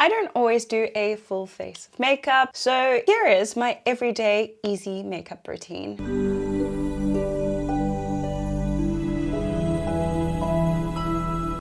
I don't always do a full face of makeup, so here is my everyday easy makeup routine.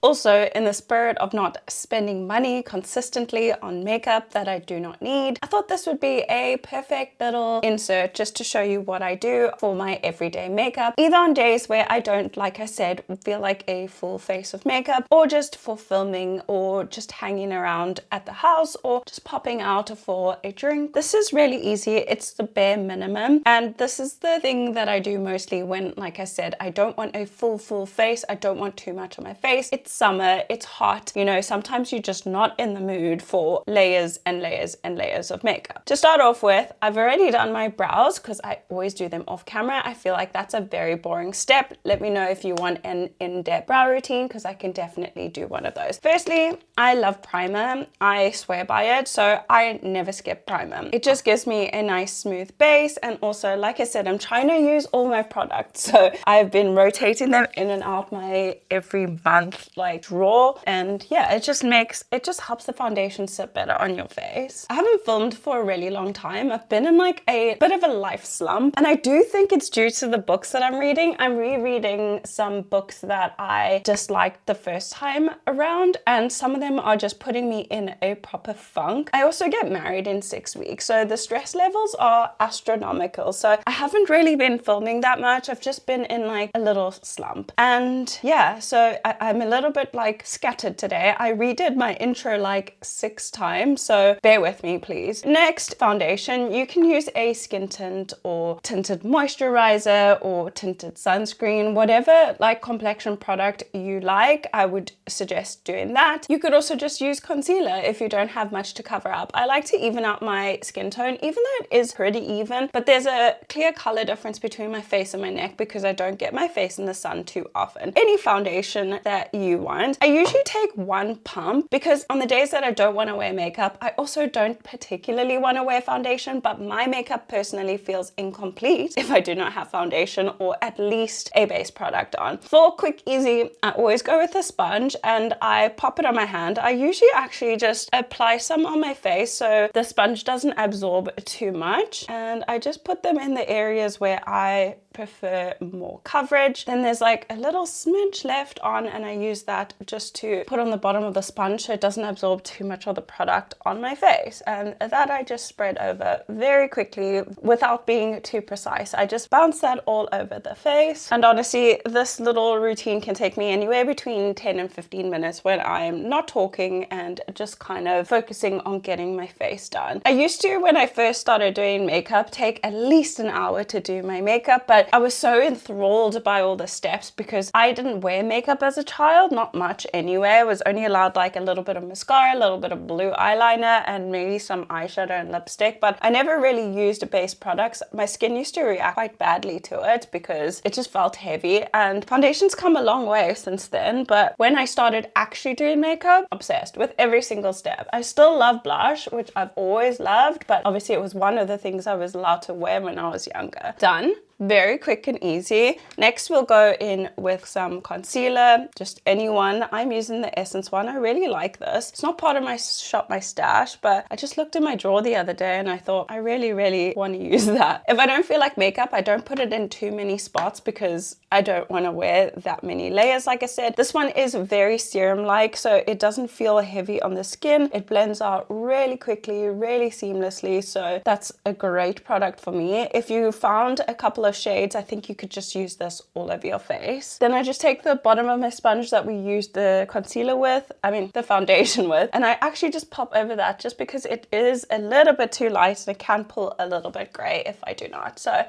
Also, in the spirit of not spending money consistently on makeup that I do not need, I thought this would be a perfect little insert just to show you what I do for my everyday makeup, either on days where I don't, like I said, feel like a full face of makeup, or just for filming, or just hanging around at the house, or just popping out for a drink. This is really easy. It's the bare minimum, and this is the thing that I do mostly when, like I said, I don't want a full face. I don't want too much on my face. It's summer, it's hot, you know, sometimes you're just not in the mood for layers and layers and layers of makeup. To start off with, I've already done my brows because I always do them off camera. I feel like that's a very boring step. Let me know if you want an in-depth brow routine because I can definitely do one of those. Firstly, I love primer. I swear by it, so I never skip primer. It just gives me a nice smooth base, and also, like I said, I'm trying to use all my products, so I've been rotating them in and out my every month like drawer, and yeah, it just helps the foundation sit better on your face. I haven't filmed for a really long time. I've been in like a bit of a life slump, and I do think it's due to the books that I'm reading. I'm rereading some books that I disliked the first time around, and some of them are just putting me in a proper funk. I also get married in 6 weeks, so the stress levels are astronomical, so I haven't really been filming that much. I've just been in like a little slump, and yeah, so I'm a little bit like scattered today. I redid my intro like 6 times, so bear with me please. Next, foundation. You can use a skin tint or tinted moisturizer or tinted sunscreen, whatever like complexion product you like. I would suggest doing that. You could also just use concealer if you don't have much to cover up. I like to even out my skin tone, even though it is pretty even, but there's a clear color difference between my face and my neck because I don't get my face in the sun too often. Any foundation that you want. I usually take 1 pump because on the days that I don't want to wear makeup, I also don't particularly want to wear foundation, but my makeup personally feels incomplete if I do not have foundation or at least a base product on. For quick, easy, I always go with a sponge and I pop it on my hand. I usually actually just apply some on my face so the sponge doesn't absorb too much, and I just put them in the areas where I prefer more coverage. Then there's like a little smidge left on, and I use that just to put on the bottom of the sponge so it doesn't absorb too much of the product on my face, and that I just spread over very quickly without being too precise. I just bounce that all over the face, and honestly this little routine can take me anywhere between 10 and 15 minutes when I'm not talking and just kind of focusing on getting my face done. I used to, when I first started doing makeup, take at least an hour to do my makeup, but I was so enthralled by all the steps because I didn't wear makeup as a child, not much anyway. I was only allowed like a little bit of mascara, a little bit of blue eyeliner, and maybe some eyeshadow and lipstick, but I never really used base products. My skin used to react quite badly to it because it just felt heavy, and foundation's come a long way since then, but when I started actually doing makeup, obsessed with every single step. I still love blush, which I've always loved, but obviously it was one of the things I was allowed to wear when I was younger. Done. Very quick and easy. Next we'll go in with some concealer, just any one. I'm using the Essence one. I really like this. It's not part of my shop my stash, but I just looked in my drawer the other day and I thought I really want to use that. If I don't feel like makeup, I don't put it in too many spots because I don't want to wear that many layers. Like I said, this one is very serum-like, so it doesn't feel heavy on the skin. It blends out really quickly, really seamlessly, so that's a great product for me. If you found a couple of shades, I think you could just use this all over your face. Then I just take the bottom of my sponge that we used the concealer with, the foundation with, and I actually just pop over that just because it is a little bit too light and it can pull a little bit gray if I do not. So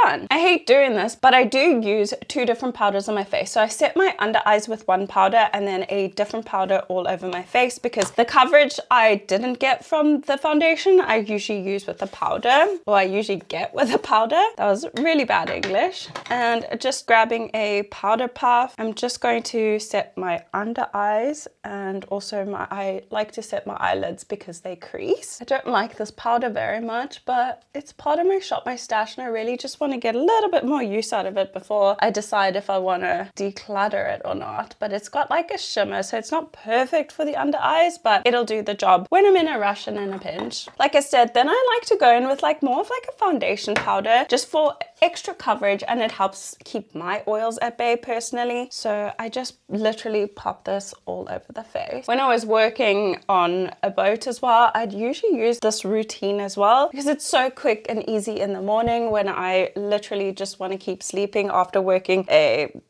done. I hate doing this, but I do use 2 different powders on my face. So I set my under eyes with one powder and then a different powder all over my face because the coverage I didn't get from the foundation, I usually use with the powder, or I usually get with a powder. That was really bad English. And just grabbing a powder puff, I'm just going to set my under eyes, and also I like to set my eyelids because they crease. I don't like this powder very much, but it's part of my shop my stash and I really just just want to get a little bit more use out of it before I decide if I want to declutter it or not. But it's got like a shimmer, so it's not perfect for the under eyes, but it'll do the job when I'm in a rush and in a pinch. Like I said, then I like to go in with like more of like a foundation powder just for extra coverage, and it helps keep my oils at bay personally. So I just literally pop this all over the face. When I was working on a boat as well, I'd usually use this routine as well because it's so quick and easy in the morning when I literally just want to keep sleeping after working a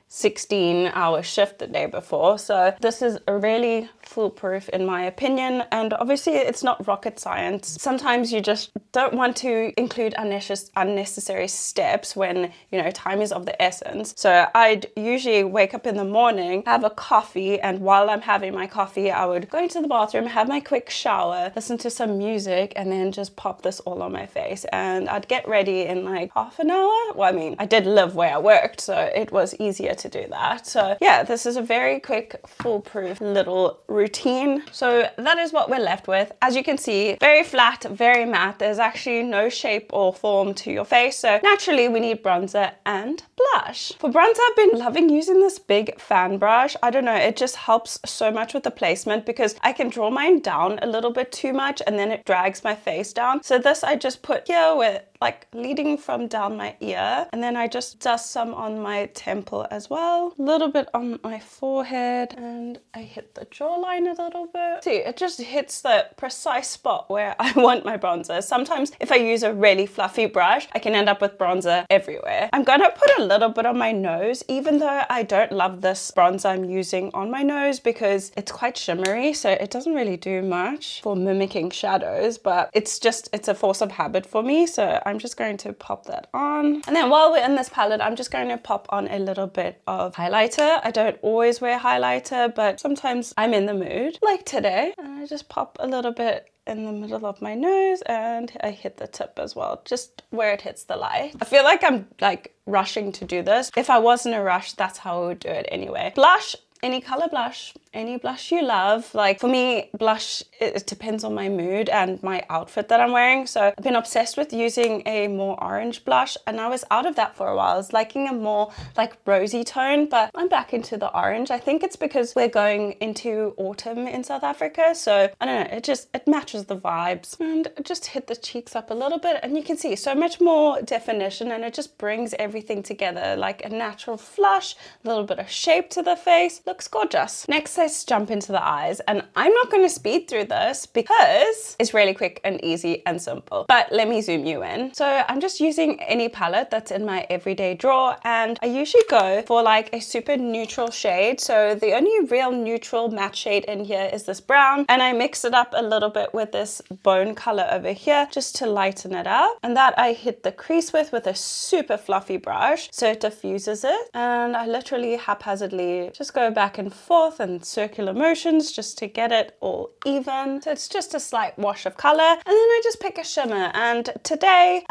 16-hour shift the day before. So this is really foolproof in my opinion, and obviously it's not rocket science. Sometimes you just don't want to include unnecessary steps when, you know, time is of the essence. So I'd usually wake up in the morning, have a coffee, and while I'm having my coffee I would go into the bathroom, have my quick shower, listen to some music, and then just pop this all on my face, and I'd get ready in like half an hour. Well, I mean, I did live where I worked, so it was easier to do that. So yeah, this is a very quick, foolproof little routine. So that is what we're left with. As you can see, very flat, very matte. There's actually no shape or form to your face. So naturally we need bronzer and blush. For bronzer, I've been loving using this big fan brush. I don't know, it just helps so much with the placement because I can draw mine down a little bit too much and then it drags my face down. So this I just put here with like leading from down my ear, and then I just dust some on my temple as well, a little bit on my forehead, and I hit the jawline a little bit. See, it just hits the precise spot where I want my bronzer. Sometimes if I use a really fluffy brush, I can end up with bronzer everywhere. I'm gonna put a little bit on my nose, even though I don't love this bronzer I'm using on my nose because it's quite shimmery, so it doesn't really do much for mimicking shadows, but it's a force of habit for me, so I'm just going to pop that on. And then while we're in this palette, I'm just going to pop on a little bit of highlighter. I don't always wear highlighter, but sometimes I'm in the mood, like today. And I just pop a little bit in the middle of my nose, and I hit the tip as well, just where it hits the light. I feel like I'm like rushing to do this. If I was in a rush, that's how I would do it anyway. Blush, any color blush, any blush you love. Like for me, blush, it depends on my mood and my outfit that I'm wearing. So I've been obsessed with using a more orange blush, and I was out of that for a while. I was liking a more like rosy tone, but I'm back into the orange. I think it's because we're going into autumn in South Africa. So I don't know, it matches the vibes. And just hit the cheeks up a little bit, and you can see so much more definition, and it just brings everything together like a natural flush, a little bit of shape to the face. Looks gorgeous. Next, let's jump into the eyes, and I'm not going to speed through this because it's really quick and easy and simple, but let me zoom you in. So I'm just using any palette that's in my everyday drawer, and I usually go for like a super neutral shade. So the only real neutral matte shade in here is this brown, and I mix it up a little bit with this bone color over here just to lighten it up, and that I hit the crease with a super fluffy brush so it diffuses it, and I literally haphazardly just go back and forth and circular motions just to get it all even. So it's just a slight wash of color, and then I just pick a shimmer. And today,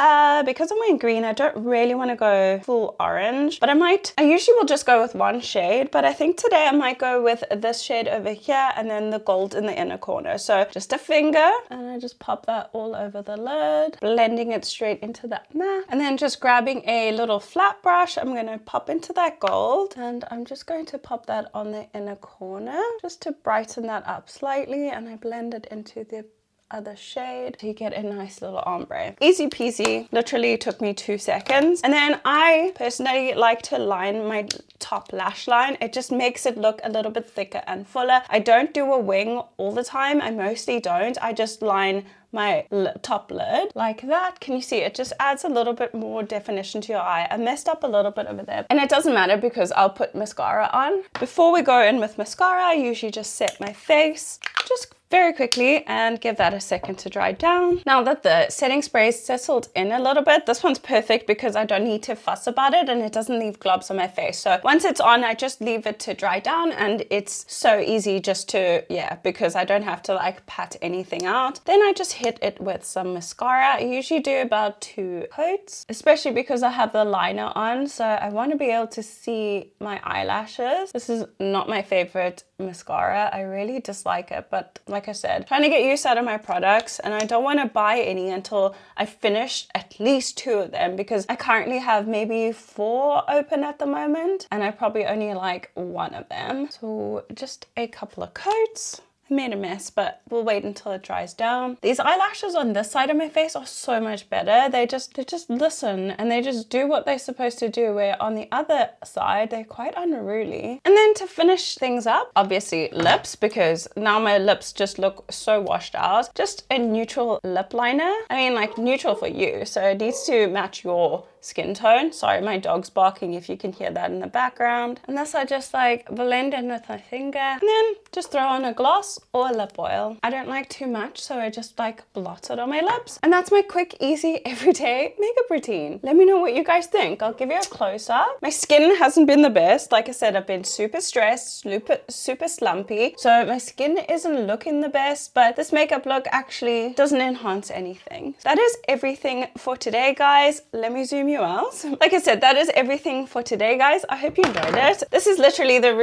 because I'm wearing green, I don't really want to go full orange, but I usually will just go with one shade, but I think today I might go with this shade over here and then the gold in the inner corner. So just a finger, and I just pop that all over the lid, blending it straight into that matte, and then just grabbing a little flat brush, I'm going to pop into that gold, and I'm just going to pop that on the inner corner just to brighten that up slightly, and I blend it into the other shade so you get a nice little ombre. Easy peasy, literally took me 2 seconds. And then I personally like to line my top lash line. It just makes it look a little bit thicker and fuller. I don't do a wing all the time. I mostly don't. I just line my top lid like that. Can you see? It just adds a little bit more definition to your eye. I messed up a little bit over there, and it doesn't matter because I'll put mascara on. Before we go in with mascara, I usually just set my face just very quickly and give that a second to dry down. Now that the setting spray is settled in a little bit, this one's perfect because I don't need to fuss about it and it doesn't leave globs on my face. So once it's on, I just leave it to dry down, and it's so easy just to, because I don't have to like pat anything out. Then I just hit it with some mascara. I usually do about 2 coats, especially because I have the liner on. So I want to be able to see my eyelashes. This is not my favorite mascara. I really dislike it, but like I said, trying to get use out of my products, and I don't want to buy any until I finish at least 2 of them, because I currently have maybe 4 open at the moment, and I probably only like 1 of them. So just a couple of coats. I made a mess, but we'll wait until it dries down. These eyelashes on this side of my face are so much better. They just listen, and they just do what they're supposed to do, where on the other side, they're quite unruly. And then to finish things up, obviously lips, because now my lips just look so washed out. Just a neutral lip liner. I mean, like, neutral for you, so it needs to match your skin tone. Sorry, my dog's barking if you can hear that in the background. And this I just like blend in with my finger, and then just throw on a gloss or a lip oil. I don't like too much, so I just like blot it on my lips. And that's my quick, easy, everyday makeup routine. Let me know what you guys think. I'll give you a close-up. My skin hasn't been the best. Like I said, I've been super stressed, super slumpy, so my skin isn't looking the best, but this makeup look actually doesn't enhance anything. That is everything for today, guys. Let me zoom you out. Like I said, that is everything for today, guys. I hope you enjoyed it. This is literally the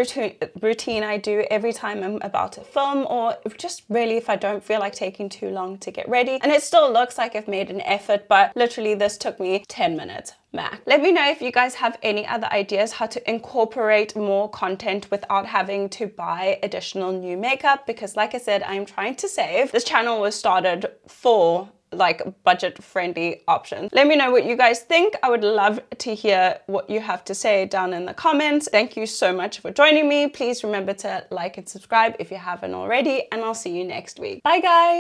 routine I do every time I'm about to film, or just really if I don't feel like taking too long to get ready. And it still looks like I've made an effort, but literally this took me 10 minutes. Mac. Let me know if you guys have any other ideas how to incorporate more content without having to buy additional new makeup, because like I said, I'm trying to save. This channel was started for like budget-friendly options. Let me know what you guys think. I would love to hear what you have to say down in the comments. Thank you so much for joining me. Please remember to like and subscribe if you haven't already, and I'll see you next week. Bye, guys.